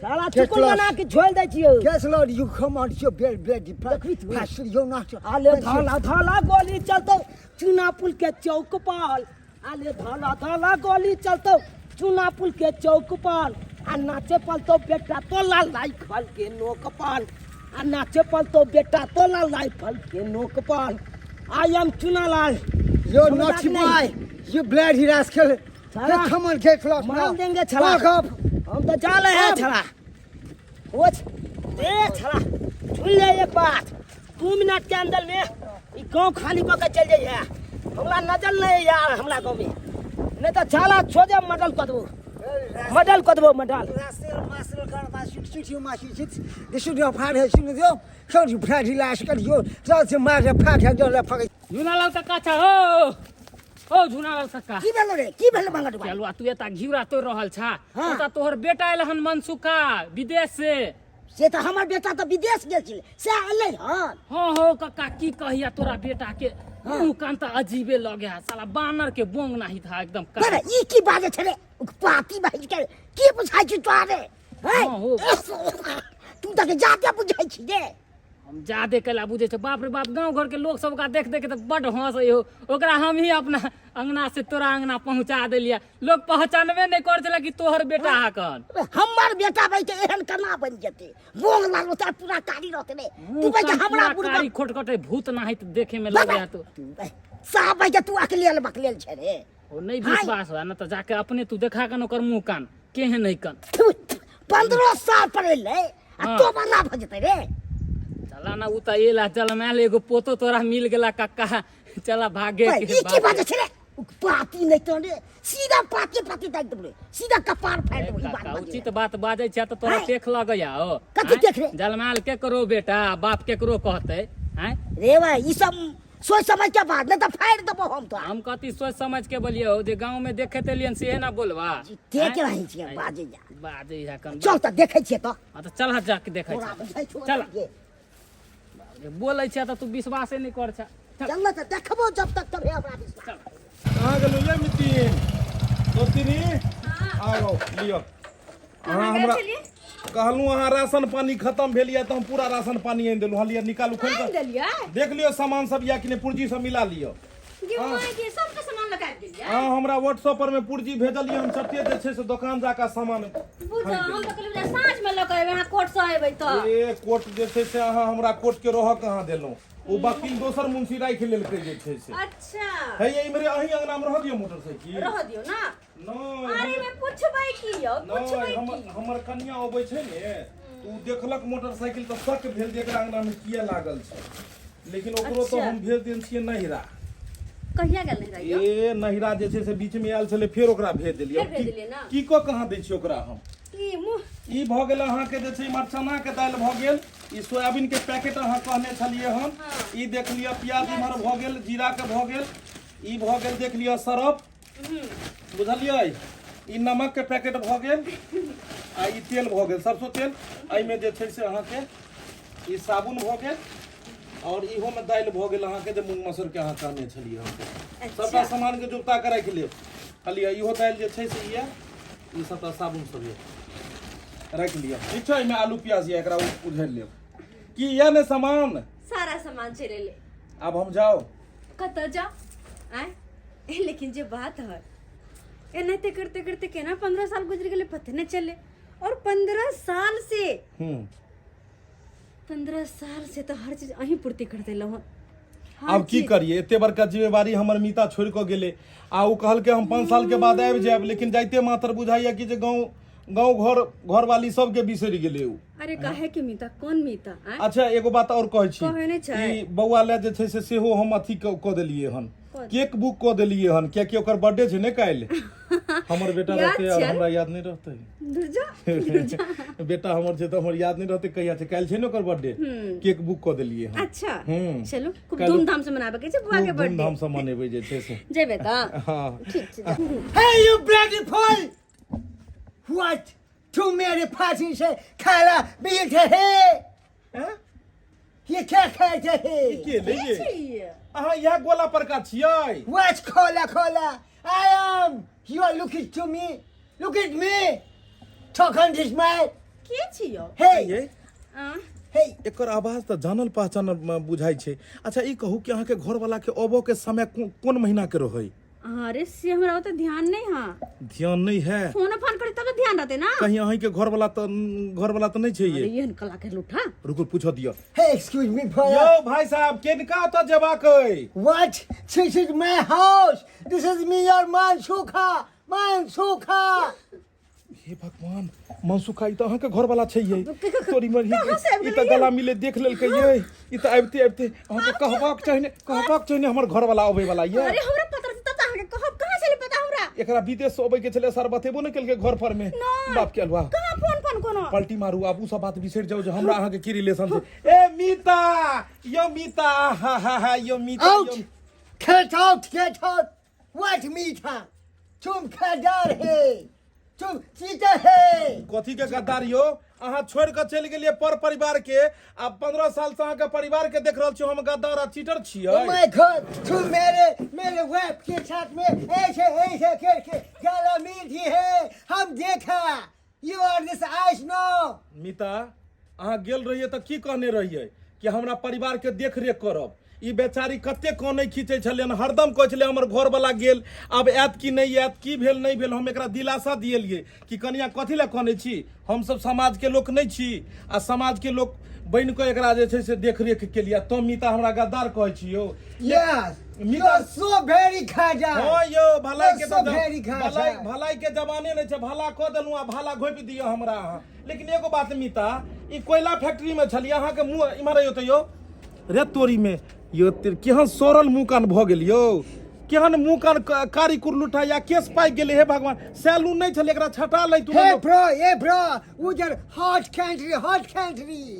साला Get चुकुल lost. बना के झोल दे छियो Guess Lord, you come out your bed, bloody Look, pastor. You're not. आले धाला धाला गोली चलतो चुना पुल के चौक पर आले धाला धाला गोली चलतो चुना पुल के चौक पर आ नाचे पलतो बेटा तो लाल लाई फल के नोक पर आ नाचे पलतो बेटा तो लाल लाई फल के नोक पर आई एम चुनालाल You're हम naughty बात नहीं। boy. You bloody rascal. Chala. Hey, come on, get lost now. मान देंगे छला Fuck up. हम तो जा रहे हैं छला ओछ ए छला सुन ले एक बात 2 मिनट के अंदर में ई गांव खाली करके चल जाइए हमरा नजर नहीं यार हमरा गांव में नहीं तो छला छोड़े मडल कर दो मडल Shoot you, my shit. This should your part has seen you. So you bloody rascal. You just a matter of part has done that fucking. Jhunalal काका छ हो झुनालाल काका की भेलो रे की भेलो मंगट भाई चलुआ तू एता घिउरा तो रहल छ हाँ। ओता तोहर बेटा आयल हन मनसुखा विदेश से से तो हमर बेटा तो विदेश गेल छले से अलै हन हाँ हो काका की कहिया तोरा बेटा के मुंह कान त अजीबे लगे है साला बानर के बोंग नाही था एकदम अरे ई की बाजे छले पाती भाई के की बुझाई छी तोरे हाँ, हो। तू तक जाते बुझाई छी रे हम जादे कला बुझे छ बाप रे बाप गांव घर के लोग सब का देख देख के त बड हंसै हो ओकरा हम ही अपना अंगना से तोरा अंगना पहुंचा देलिया लोग पहचानबे नहीं कर छला कि तोहर बेटा हाकन हमर बेटा भाई के एहन केना बन जेते बोंग लाल उतार पूरा कारी रहते रे तू भाई के हमरा कारी बुढ़वा खोटखटे भूत नाही त देखे में लगे है तो साहब भाई के तू अकेले बकलेल छे रे ओ नहीं विश्वास है ना तो जाके अपने तू देखा कन ओकर मुंह कान केहे नहीं कन 15 साल पड़े ले हाँ। तो बना भजते रे चला ना उता एला चल मैल एगो पोतो तोरा मिल गेला काका चला भागे भाई ई की बाजे छे रे पाती नहीं तो रे सीधा पाती तक दे सीधा कपार फाड़ दे ई काका बात उचित बात बाजे छ तो तोरा हैं? देख लगया हो कथी देख रे? जलमाल के करो बेटा बाप के करो कहते हैं रे भाई ई सब सोच समझ के बात नहीं तो फाड़ देबो हम तो हम कति सोच समझ के बोलिए हो जे गांव में देखे तेलियन से ना बोलवा देख रही छी बाजे जा बाजे है कन चल त देखे छिए तो हां तो चल जाके देखे थोड़ा बुझाई छोड़ चल के बोलै छ त तू विश्वासे नहीं कर छ चल ना त देखबो जब तक तबे हमरा विश्वास चल कहाँ गेलो ये मितिन दोस्तीनी आओ लियो अहाँ हमरा कहलूँ अहाँ राशन पानी खत्म भेल यऽ तऽ हम पूरा राशन पानी आनि देलहुँ हलिया निकालू खोल कऽ देलियै देख लियो सामान सब या कि नहीं पुर्जी सब मिला लियो गे माय के सबके सामान लगा देलियै हाँ हमरा व्हाट्सएप पर में पुर्जी भेजलियै हम सट्टे जे छै से दुकान जाकर सामान बुझ हम त कहलियै साँझ में लऽ के एबै अहाँ कोर्ट से एबै त ए कोर्ट जे छै से अहाँ हमरा कोर्ट के रह कहाँ देलहुँ ओ वकील दोसर मुंशी राखि लेलकै जे छै से अच्छा है ये इमरे अहीं अंगना में रह दियो मोटरसाइकिल रह दियौ ना नहीं अरे मैं पूछबै की यौ पूछबै नहीं की हमर कन्या अबै छै ने उ देखलक मोटरसाइकिल तऽ शक भेल जे एकरा अंगना में किया लागल छै लेकिन ओकरो तो अच्छा। हम भेज देन छियै नहिरा कहिया गेल रही यौ ए नहिरा जे छै से बीच में आयल छलै फेर ओकरा भेज देलियै फेर भेज देलियै ना? की को कहाँ दै छियै ओकरा हम की मुंह ई भऽ गेल अहाँके जे छै इमहर चना के दालि भऽ गेल ई सोयाबीन के पैकेट अहाँ कहने छलियै हन ई देख लिअ प्याज इमहर भऽ गेल जीरा के भऽ गेल ई भऽ गेल देख लिअ सरफ बुझलियै ई नमक के पैकेट भ गेल आ ई तेल भ गेल सरसों तेल एहिमे जे छै से अहाँके ई साबुन भ गेल और इहो में दालि भ गेल अहाँके जे मूंग मसूर के अहाँ कहने छलियै अहाँके सबटा सामान के जुगता के राखि लेब खाली इहो दालि जे छै से ये ई सबटा साबुन सब ये राखि लिअ ठीक छै एहिमे आलू प्याज ये एकरा उझैल लेब की ये ने सामान सारा सामान चले ले अब हम जाओ कत जा आए लेकिन जे बात है एनाते करते करते केना 15 साल गुजर गए पता नहीं चले और 15 साल से 15 साल से तो हर चीज अहीं पूर्ति कर देलो हन अब की करिए एते बड़का जिम्मेवारी हमर मीता छोड़ के गेले आ उ कहल के हम 5 साल के बाद आबि जाब लेकिन जाइते मात्र बुझाइया कि जे गाँव घर वाली सबके बिसरि गेले उ अरे काहे के मीता कौन मीता आए अच्छा एगो बात और कहै छी कहै नै छै कि बौआ ले जे छै से सेहो हम अथी क देलिए हन केक बुक क देलिए हन कियाकि ओकर बर्थडे छै ने काल्हि हमर बेटा रहते और हमरा याद नहीं रहते दुर्जा बेटा हमर छै तो हमर याद नहीं रहते कहिया छै काल्हि छै ने ओकर बर्थडे केक बुक क देलिए हन अच्छा चलो खूब काल्हि धूमधाम से मनाबे के छै बुआ के बर्थडे धूमधाम से मनेबै जे छै से जे बेटा हां ठीक छै Hey, you bloody fool! What? तुम मेरे फांसी से खाना बीते हैं? ये क्या खाते हैं? के ले ये अहाँ यह गोला पर का छियै What खोला? I am. You are looking to me. Look at me. Talk on this man. के छियो Hey, ये आ hey. एकर आवाज त जानल पहचानल बुझाइ छै अच्छा ई कहू कि अहाँ के घर वाला के अबो के समय कोन महीना के रहै अरे से हमरा तो ध्यान नहीं हां ध्यान नहीं है फोन करे तब तो ध्यान रहते ना कहीं अहीं के घर वाला त नहीं छै अरे ये ये कला के लूठा रुको पूछो दियो Hey, excuse me, brother. यो भाई साहब केनका त जेबाक अइ What? This is my house. This is me, your Mansuka. हे भगवान मनसुखा ई त अहाँ के घर वाला छै ये तोरी मर कहाँ से आबि ई त गला मिले देख लेल के ये ई त आबते अहाँ के कहबाक चाहिए हमर घर वाला आबै वाला ये अरे हमरा पता रहता त अहाँ के कहां चले पता हमरा एकरा विदेश से अबै के छले सर बतेबो न केल के घर पर में बाप के अलवा कहां फोन कोनो पलटी मारू आप उ सब बात बिसर जाओ जो हमरा अहाँ के की रिलेशन छै ए मीता हा यो मीता Out. Get out. What मीठा? तुम खदार है. तुम चीटर है. कथी के गद्दार यो अहाँ छोड़ के चल गेलिए पर परिवार के आ 15 साल से अहाँ के परिवार के देख रहल छी हम गद्दार आ चीटर छियै Oh my God. तुम मेरे वाइफ के साथ में ऐसे करके गाला मीठी है. हम देखा. You are this eyes no. मीता अहाँ गेल रहिए त की कहने रहिए कि हमरा परिवार के देख रेख करब ई बेचारी कते कोने खींचे छलियन हरदम कहै छले हमर घर वाला गेल अब आयत कि नहीं आयत की भेल नहीं भेल हम एकरा दिलासा दिएलिए कि कनिया कथि ले कहने छी हम सब समाज के लोक नहीं छी आ समाज के लोक बन के एकरा जे छै से देख रेख के लिए तो मीता हमरा गद्दार कहै छी यो Yes. You are so very खदार. हां यो भलाई के सब भेरी खा छै। भलाई के जमाने नहीं छै भला क देलु आ भला घोपि दियो हमरा अहाँ लेकिन एगो बात मीता ई कोयला फैक्ट्री में छलिए अहाँ के मुंह इमहर यो त यो रे तोरी में यो केहन सोरल मुंह कान भ गेल यो केहन मुंह कान कारी कुरलुठा या केस पाइ गेले हे भगवान सैलून नहीं छले एकरा छटा लै तू Hey bro, उधर hot country.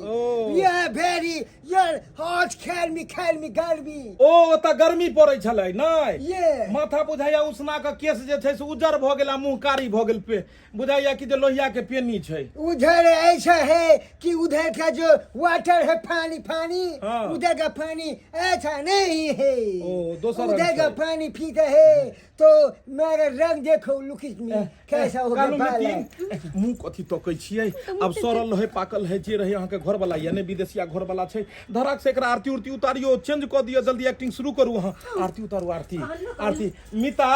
Oh. Yeah, very, yeah, hot गर्मी ओ त गर्मी पड़ै छलै नै Yeah. माथा बुझाइया उसना के केस जे छै से उज्जर भ गेल आ मुंह कारी भ गेल पे बुझाइया कि जे लोहिया के पेनी छै उधर ऐसा है कि उधर का जो वाटर है पानी हाँ। उधर का पानी ऐसा नहीं है ओ, दूसरा उधर रंग का है। पानी पीता है तो मेरा रंग देखो लुक इट मी कैसा हो कालू गया मिट्टी मुंह कथी तकै छियै अब सरल है पाकल है जे रहे अहाँ के घर वाला यानी विदेशिया घर वाला छै धड़क से एकरा आरती उरती उतारियो चेंज क दियो जल्दी एक्टिंग शुरू करू अहाँ आरती उतारू आरती मीता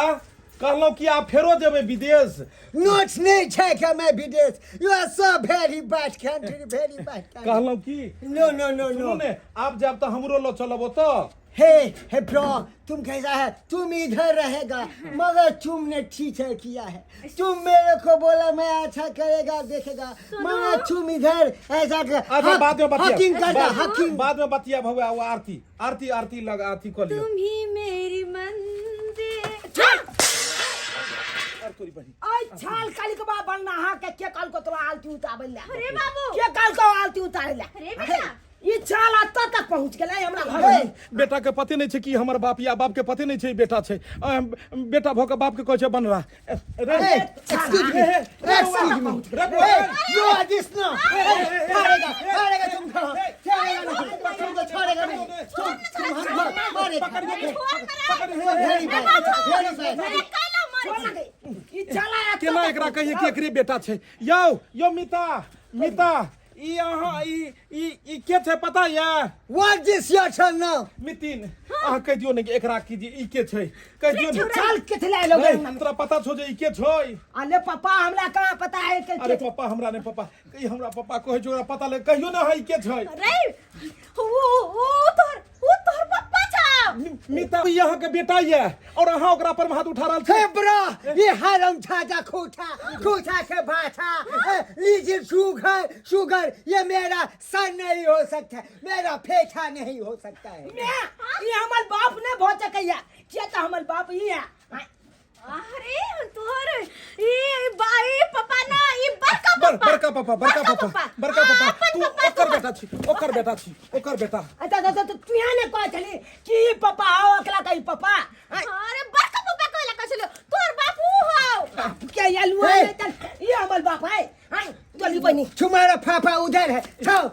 कहलौं कि आप फेरो जेबै विदेश नोट्स नहीं छेका मैं विदेश you are so very bad country कहलौं कि नो सुनू ने आप जब तो हमरो लो चलबो तो हे ब्रो तुम कैसा है तुम इधर रहेगा मगर तुमने ठीक है किया है तुम मेरे को बोला मैं अच्छा करेगा देखेगा मगर तुम इधर ऐसा कर अच्छा बाद में हकिंग करता बतिया हकिंग बाद में बतिया भवे वो आरती लगा आरती कर लियो तुम ही मेरी मंजिल और तोरी बहिन आई छाल काली के बा बनना हा के कल को तोरा आलती उतारले अरे बाबू के कल को आलती उतारले अरे बेटा ई चाला तक पहुंच गेलै हमरा घर में। बेटा के पते नहीं छे कि हमर बाप या बाप के पते नहीं छे बेटा छे बेटा भऽ के बाप के कहै छे बन रहा Excuse me. Excuse me. Hey, you are this now. छोड़ेगा तुमको। तुमको छोड़ेगा नहीं। तुम Very bad. Very bad. ई चाला केना एकरा कहिए कि एकरे बेटा छे यो मिता ई अहाँ ई के छे पता या What is your turn now? मितिन अहाँ कह दियो ने कि एकरा की जी ई के छे कह दियो ने चाल किथले लोग नहीं, तोरा पता छो जे ई के छोय अरे पापा हमरा कहाँ पता है कि अरे पापा हमरा ने पापा ई हमरा पापा कहै छो ओकरा पता ले कहियो ना है ई के छोय अरे वो तोहर पप्पा छा। मिता यहाँ के बेटा ये और अहाँ ओकरा पर हाथ उठा रहल Hey छे bro, ये हरम छाजा खोटा के भाषा लीजिए शुगर ये मेरा सन नहीं हो सकता मेरा फेटा नहीं हो सकता है ये हमर बाप ने बहुत कहिया क्या तो हमर बाप ही है। अरे तोहर ई बाई पापा ना ई बड़का बड़का पापा तू ओकर बेटा अच्छा तू यहाँ ने कह चली कि पापा आओ अकला कही पापा अरे बड़का पापा कहला कहलो तोहर बापू हो क्या ये लुआ ये हमर बाप है जल्दी बनी तुम्हारा पापा उधर है जाओ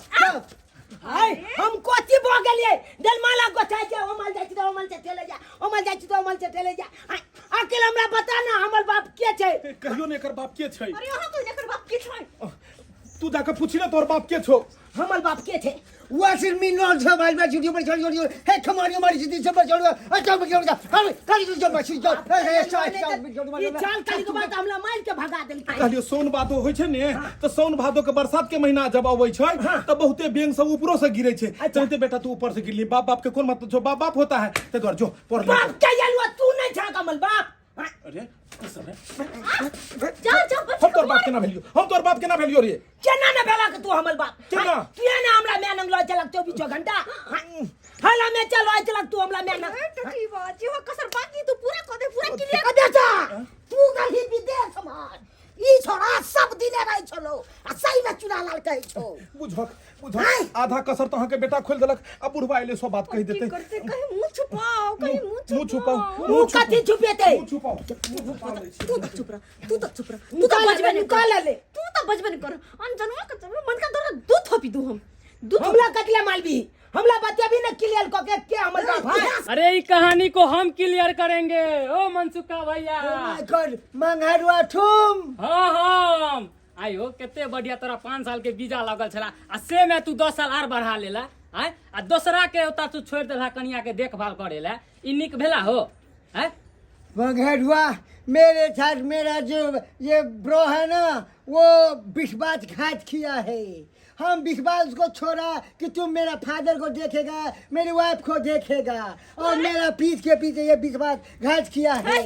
हाय हम कोची बो गेलिए दलमाला गोछाय के ओमल जाय तो ओमल से चले जा ओमल जाय तो ओमल से चले जा अकेले हमरा बता ना हमर बाप के छै कहियो ने एकर बाप के छै अरे यहाँ तो एकर बाप के छै तू जाके पूछी ना तोर बाप के छो हमर बाप के छै What is mean not so bad but you hey come on you mari sit so much I don't get हम कल जो जो मछली जो ई चाल कली के बात हमरा मार के भगा देल कहलियो सोन भादो होइ छै ने तो सोन भादो के बरसात के महीना जब आबै छै तो बहुते बेंग सब ऊपरो से गिरै छै चलते बेटा तू ऊपर से गिरली बाप के कोन मतलब छो बाप होता है ते द्वार जो पढ़ ले बाप के यलवा तू नहीं था कमल बाप अरे जा हम तोर बाप के ना भेलियो रे केना ने भेला के तू हमर बाप केना? केना हमरा मैं नंगलो चलक 24 घंटा हाला में चलो आई चलक तू हमरा मैं टटी बात हो कसर बाकी तू पूरा कर दे पूरा क्लियर कदे जा तू गही विदेश समाज ई छोरा सब दिने रही छलो आ सही में चुना लाल कहि छो बुझक आधा कसर तो के बेटा खोल देलक अब बुढ़वा एले सब बात कहि देते करते कहीं मुंह छुपाओ कहीं मुंह छुपाओ मुंह कथी छुपेते मुंह छुपाओ तू तो चुप रह तू तो बजबे नहीं निकाल ले तू तो बजबे नहीं कर अनजनवा के मन का दर्द दूध थोपी दू हम दूध हमला कतले मालबी हमला बतिया भी न क्लियर को के हमर बाप है अरे ये कहानी को हम क्लियर करेंगे ओ मनसुखा भैया God मंगरुआ ठुम हम आयो केते बढ़िया तोरा 5 साल के वीजा लागल छला आ से में तू 10 साल आर बढ़ा लेला हैं आ दूसरा के उता तू छोड़ देला कनिया के देखभाल करेला ई निक भेला हो हैं मंगरुआ मेरे साथ मेरा जो ये ब्रो है ना वो विश्वासघात किया है हम विश्वास को छोड़ा कि तुम मेरा फादर को देखेगा मेरी वाइफ को देखेगा और मेरा पीठ के पीछे ये विश्वासघात किया है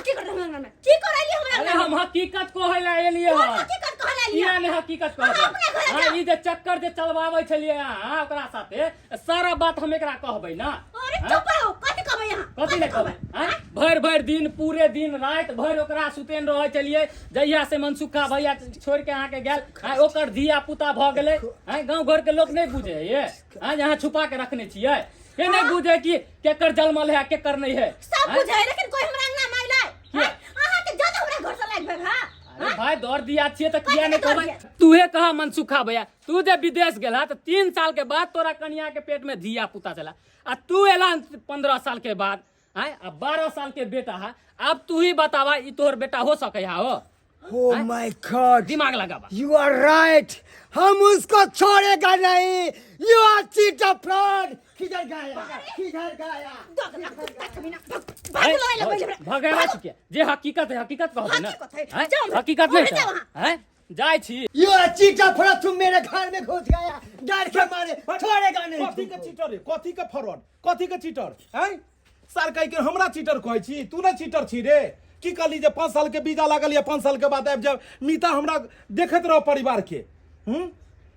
की कर रहा मैं की कर रही हमरा अरे हम हकीकत को हैला एलिए हो हकीकत कहला लिया इया ने हकीकत कहबे हां ई जे चक्कर जे चलवावे छलिए हां ओकरा साथे सारा बात हम एकरा कहबै ना अरे चुप रहो कथि कहबै यहां कथि ने कहबै हैं भर दिन पूरे दिन रात भर ओकरा सुतेन रहै छलिए जहिया से मनसुखा भैया छोड़ के अहाँ के गेल हैं ओकर धिया पुता भ गेलै हैं गांव घर के लोग नहीं बुझे ये हैं जहां छुपा के रखने छियै के नहीं बुझे कि केकर जन्मल है केकर नहीं है सब बुझे लेकिन कोई हमरा अंगना में आइलै अहाँ के ज्यादा हमरा घर से लाग भेल हां अरे भाई दौड़ दिया छिए तो किया नहीं कहबै तूहे कहा मनसुखा भैया तू जब विदेश गेला तो 3 साल के बाद तोरा कन्या के पेट में धिया पुता चला आ तू एला 15 साल के बाद हैं अब 12 साल के बेटा है अब तू ही बतावा ई तोहर बेटा हो सके हो Oh my God दिमाग लगावा You are right हम उसको छोड़ेगा नहीं You are cheater fraud किधर गया भगेला छिके जे हकीकत है हकीकत कहबै ना हकीकत है। हैं? जाओ ना, हकीकत वहाँ नहीं जाओ है हैं जाय छी You are cheater fraud तुम मेरे घर में घुस गया डर के मारे छोड़ेगा नहीं कथी के चीटर रे कथी के फ्रॉड कथी के चीटर हैं सर कहि के हमरा चीटर कहै छी तू ना चीटर छी रे की कहली जे 5 साल के वीजा लागल या 5 साल के बाद आबि जब मीता हमरा देखैत रहो परिवार के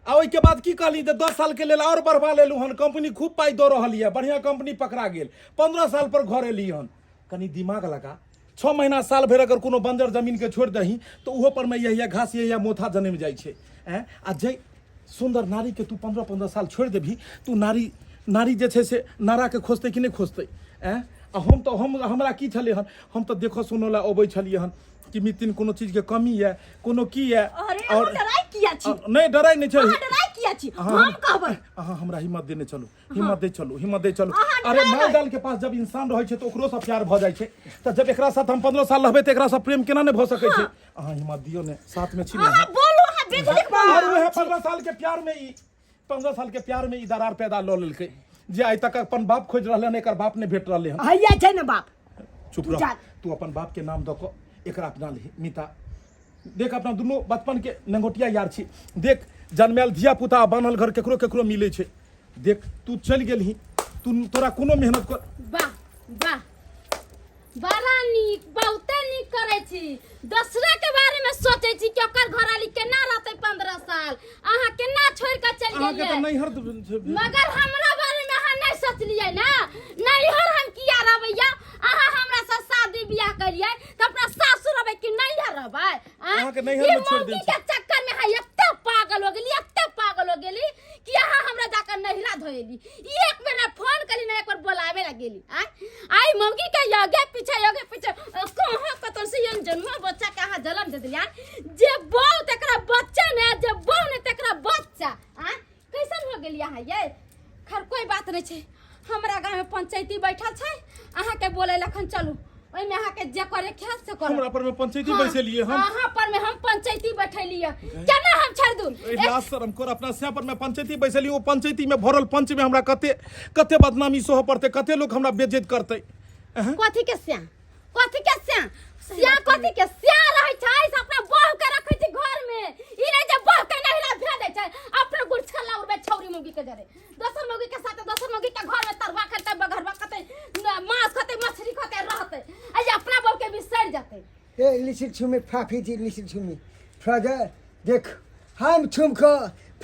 आ ओइ के बाद की कहली जे 10 साल के लेल और बढ़वा लेलू हन कंपनी खूब पाई दो रहल है बढ़िया कंपनी पकड़ा गेल 15 साल पर घर एली हन कनी दिमाग लगा 6 महीना साल भर अगर कोनो बंजर जमीन के छोड़ दही तो उहो पर में यही घास यही मोथा जन्म जाइ छै हैं आ सुंदर नारी के तू 15-15 साल छोड़ देभी, तू नारी जे छै से नारा के खोजते कि नहीं खोजते? हम हमरा की छले हन, हम तो देखो सुनो ला अबै छलिए हन कि मितिन कोनो चीज के कमी है, कोनो की है। अरे और डराई किया छी? नहीं डराई नहीं छै। डराई किया छी? हम कहबै अहाँ हमरा हिम्मत देने चलू, हिम्मत दे चलू। अरे माय जाल के पास जब इंसान रहै छै तो ओकरो से प्यार भ जाइ छै, त जब एकरा साथ हम 15 साल रहबै त एकरा से प्रेम केना नहीं भ सकै छै? अहाँ हिम्मत दियो ने, साथ में छी ना। बोलो हां बेजुलिक और वह 15 साल के प्यार में ई 15 साल के प्यार में ई दरार पैदा ल लेलकै, जे आइ तक अपन बाप खोज रहले हन, एकर बाप ने भेट रहले हन। हैया छै ना बाप। चुप रह, तू अपन बाप के नाम दको एकरा अपना ले मिता। देख अपना दोनों बचपन के नंगोटिया यार छी, देख जन्मेल धिया पुता बान्हल घर केकरो केकरो मिले छै। देख तू चल गेलही, तोरा कोनो मेहनत कर। वाह वाह, बड़ा नीक, बहुते नीक करे छी। दूसरे के बारे में सोचे छी कि ओकर घरवाली केना रहते 15 साल, अहाँ केना छोड़ के चल अहाँ के गेलिए। त नहीं हर मगर हमरा बारे में अहाँ नहीं सोचलिए ना, नहीं हर हम किया रहबैया। अहाँ हमरा से शादी बियाह करिए त अपना सासुर रहबै कि नहीं रहबै? अहाँ के नहीं हर में छोड़ देल के चक्कर में है एते पागल हो गेली कि अहाँ हमरा जाकर नहिरा धोएली। एक बेर ना फोन करी ना, एक बार बुलावे ला गेली। आई मौगी के आगे पीछे कहां कतौ से जन्म बच्चा के अहाँ जन्म दे दिलिया, जे बहु तकरा बच्चा ने, जे बहु ने तकरा बच्चा। कैसन हो गेली अहाँ ये? खैर कोई बात नहीं छै, हमरा गांव में पंचायती बैठल छै, अहाँ के बोले लखन चलू, ओइ में अहाँ के जे करे ख्याल से करो। हमरा पर में पंचायती बैसेलिए हम। अहाँ पर में हम पंचायती बैठलिए, केना हम छोड़ दूं? लाज शर्म कर, अपना से पर में पंचायती बैसेली, ओ पंचायती में भरल पंच में हमरा कते बदनामी सोह पड़ते, कते लोग हमरा बेइज्जत करते। कथी के स्या कथी के रहै छै से अपना बहू के रखै छै घर में। ई नहीं जे बहू के नहिरा भेज दै छै, अपने गुरछला उड़बे छौरी मौगी के जरे, दोसर मौगी के साथ दोसर मौगी के घर में तरवा खेते, बगरवा खेते, मांस खेते, मछली खेते रहते, आ अपना बहू के बिसर जाते। ए लिसिल छुमी फाफी जी, लिसिल छुमी फ्रदर देख, हम तुमको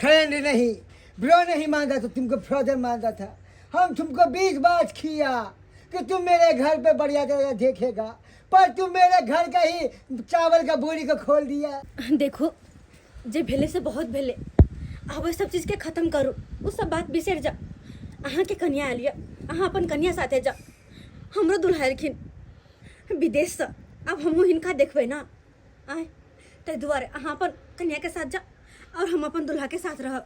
फ्रेंड नहीं ब्रो नहीं मानता था, तुमको फ्रदर मानता था। हम तुमको 20 बार किया कि तुम मेरे घर पे बढ़िया जगह देखेगा, पर तुम मेरे घर का ही चावल का बोरी को खोल दिया। देखो जे भेले से बहुत भेले, अब वो सब चीज के खत्म करो, वो सब बात बिसर जा। अहाँ के कन्या आलिया, अहाँ अपन कन्या साथे जा। हमरो दुल्हा एलखिन विदेश से, अब हमहू हिनका देखबे ना, आय तै दुआरे अहाँ अपन कन्या के साथ जा और हम अपन दुल्हा के साथ रह।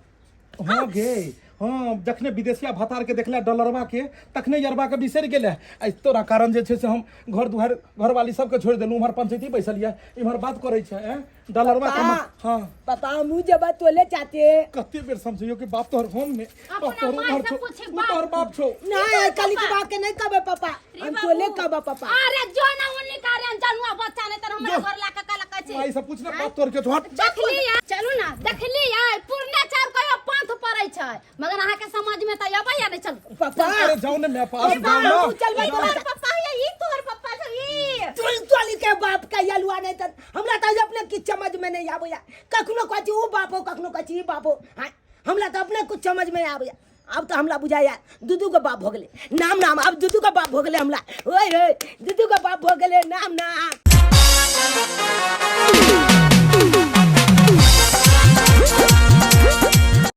हाँ गे, हाँ जखने विदेशिया भतार के देखला डॉलरवा के, तखने यरबा के बिसर गेले। तोरा कारण जे छै से हम घर दुआर घरवाली सबके छोड़ देलू, उम्हर पंचायती बैसलिया, इम्हर बात करे छै डॉलरवा के। हाँ पापा मुँह जब तोले चाहते कते बेर समझियो कि बाप तोहर होम में, बाप अपना तोहर माय उम्हर से छौ, पूछे, तू तोहर बाप छौ। नहीं कल की बात के नहीं कहबे पापा, हम तोले कहबे पापा। अरे जो ना उन्नी कारण जनुआ बच्चा ने तर हमरा घर ला के कल कछे आई सब पूछना बाप तोहर के तो हट। देखली चलू ना, देखली यार पुरना चार कहियो पंथ पड़ै छै, मगर अहाँ के समझ में त आबै या नहीं। चल पापा अरे जाओ ने मैं पास जाओ ना। चलबे तोहर पप्पा है, ई तोहर पप्पा है, ई तोली के बाप का यलुआ नहीं त हमरा त अपने कुछ समझ में नहीं आबैया। कखनो कहती ओ बाप हो, कखनो कहती ई बाप हो, हमरा त अपने कुछ समझ में आबैया। अब तो हमरा बुझाया दूधू का बाप हो गए, नाम अब दूधू का बाप हो गए हमरा। ओए दुदू का बाप हो गए, नाम